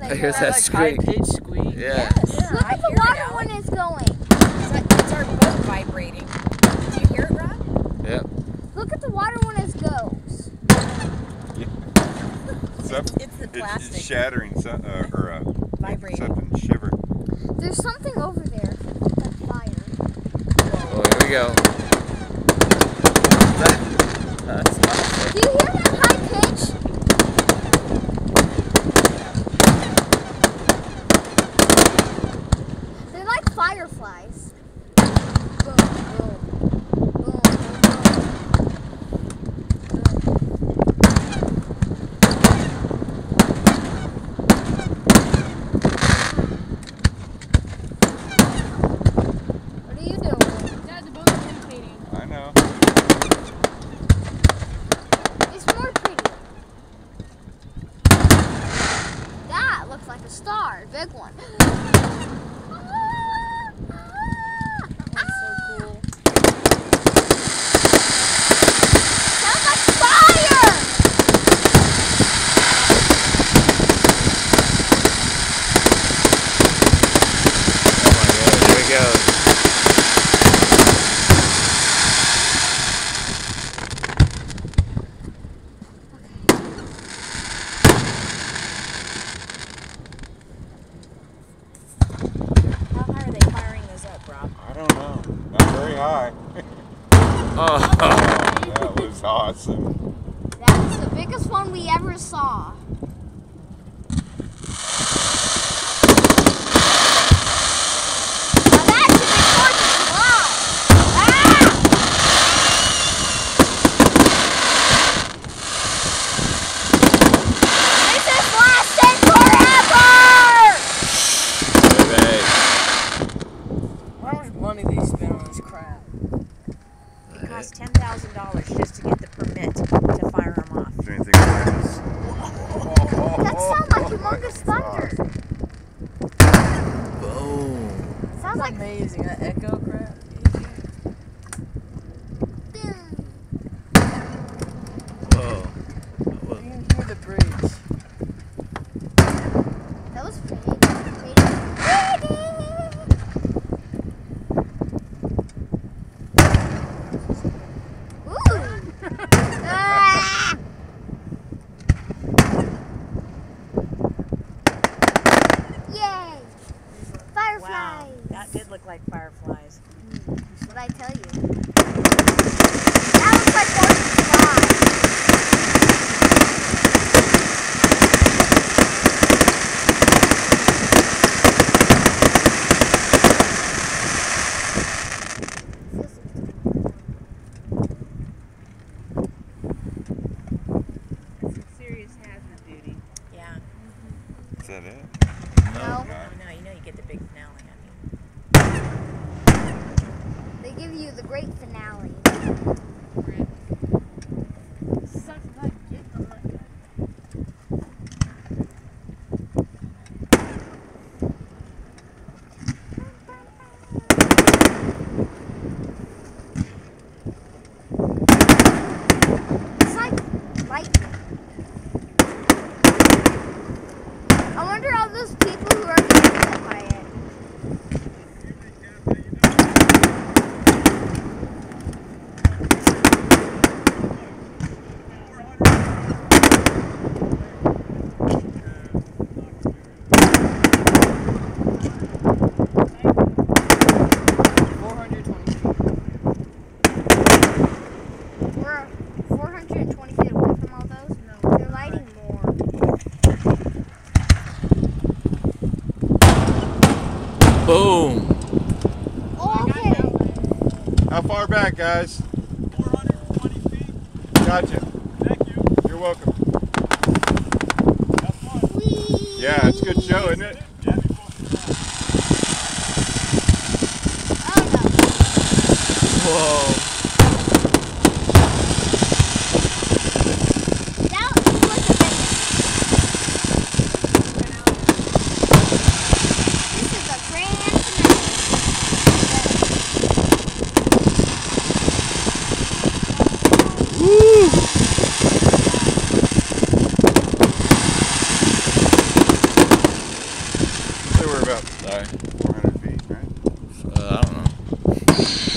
they Here's go. that like squeak. high-pitched squeak. Yeah. Yeah, Look I at the hear it, water Alex. when it's going. It's our boat vibrating. Do you hear it, Rob? Yep. Look at the water when it goes. It's the plastic. It's shattering, Vibrating. something shiver. There's something over there. That fire. Oh, here we go. That's awesome. Do you hear that high pitch? They're like fireflies. Boom, boom, boom, boom, What are you doing? Dad, the boat is imitating. I know. It's more pretty. That looks like a star, big one. That's so cool. Sounds like fire! Oh my God, here we go. How high are they firing those up, Rob? I don't know. Not very high. Oh, That was awesome. That's the biggest one we ever saw. Now that's a big one to fly. Ah! This is lasting forever! baby. How much money they spend on this crap? It costs $10,000 just to get the permit to fire them off. Is there anything behind us? That sounds like humongous thunder. Boom. Sounds like Amazing, that echo crap. Whoa. You can hear the bridge. that was pretty. Ooh! Ah! Yay! Fireflies! Wow, that did look like fireflies. What I tell you? That looks like more than flies. That's some serious hazard duty. Yeah. Is that it? No, Oh, no, you know you get the big finale on you. they give you the great finale. Sucks if I get them like that. It's like lightning. I wonder all those people who are getting hit by it. We're 420 feet away from all those. No, they're lighting more. Boom. Oh, okay. How far back, guys? 420 feet. Gotcha. Thank you. You're welcome. Have fun. Whee! Yeah, it's a good show, isn't it? Yeah, be posted now. Oh no. Whoa. That was the biggest. This is a grand finale. Woo. up. Sorry. 400 feet, right? I don't know.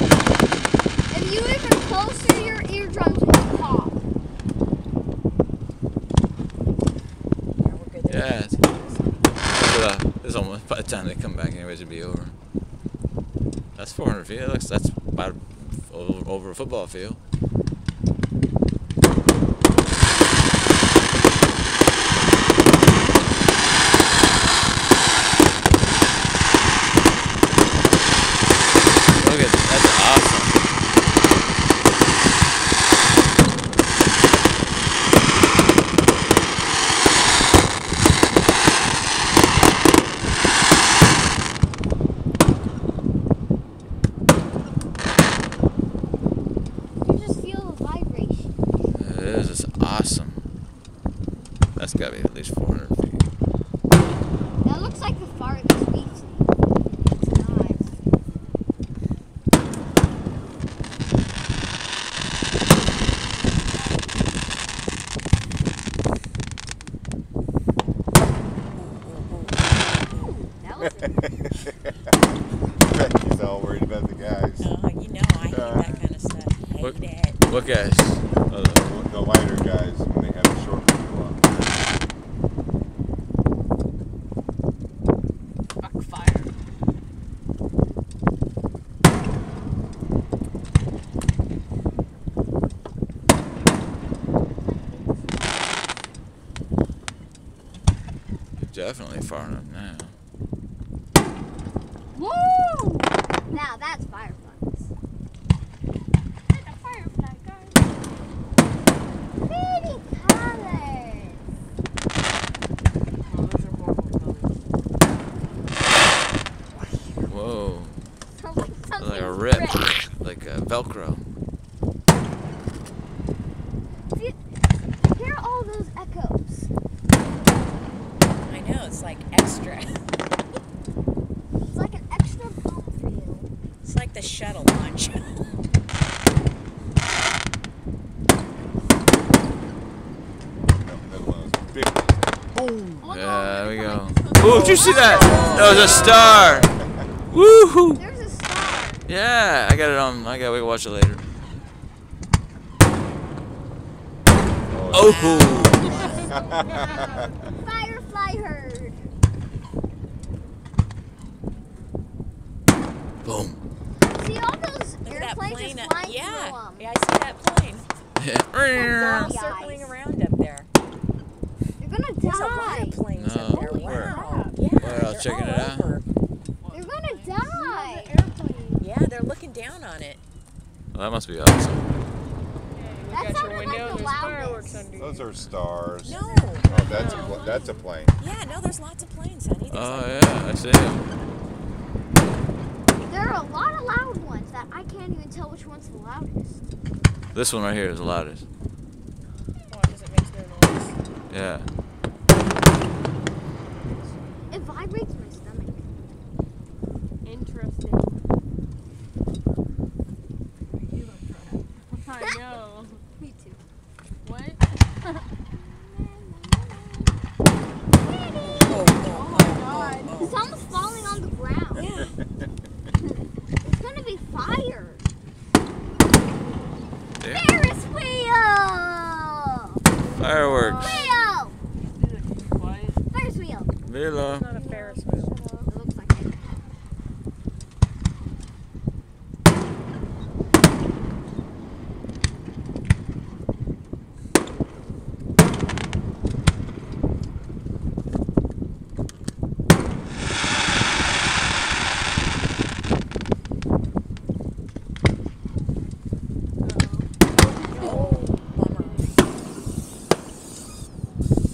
If you even closer, your eardrums will pop. Yeah, we're good there. Yeah. It's almost by the time they come back, anyways, it'll be over. That's 400 feet. That's about over a football field. Look at that. That's awesome. You just feel the vibration. It is. It's awesome. That's gotta be at least 400 feet. That looks like the farthest we've seen. It's not. That was He's all worried about the guys. You know, I hate that kind of stuff. What- Hate it. What guys? Oh, The lighter guys when they have the short people on. Backfire. definitely far enough now. Woo! Now that's fireflies. Like a firefly, guys. Pretty colors. Oh, those are horrible colors. Whoa. Something Like a rip. Like a Velcro. Hear all those echoes. I know, it's like extra. It's like an extra bump for you. It's like the shuttle launch. That one was big. Boom! Yeah, there we go. Ooh, did you see that? That was a star. Woohoo! There's a star. Yeah, I got it on. I got. We can watch it later. Oh. Firefly herd. Boom. See all those Look at that airplanes plane. just flying Yeah, through them. yeah, I see that plane. Yeah. Zombie Circling eyes. around up there. You're gonna There's a lot die. of planes No, up there. where? Wow. Yeah, Where else? they're Checking all it out? over. You're gonna die. Airplane. Yeah, they're looking down on it. Well, that must be awesome. Okay, look That out sounded your like window. the There's loudest. fireworks under you. Those are stars. No. Oh, that's a plane. Yeah, no, there's lots of planes, honey. There's Oh like, yeah, I see it. There are a lot of loud ones that I can't even tell which one's the loudest. This one right here is the loudest. Why does it make no noise? Yeah. It vibrates my stomach. Interesting. You look right. I know. Me too. What? It's almost falling on the ground. yeah. It's gonna be fire. Yeah. Ferris wheel! Fireworks. Wheel! Is it quiet? Ferris wheel. Villa. It's not a Ferris wheel. It looks like it.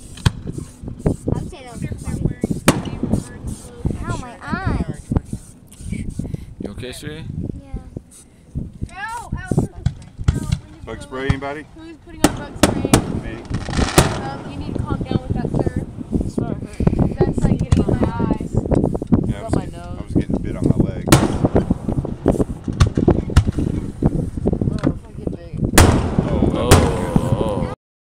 I would say that was funny. Ow, my eyes. You okay, sweetie? Yeah. Ow! Ow! Bug spray, anybody? Who's putting on bug spray? Me. You need to calm down with that, sir. That's like getting in my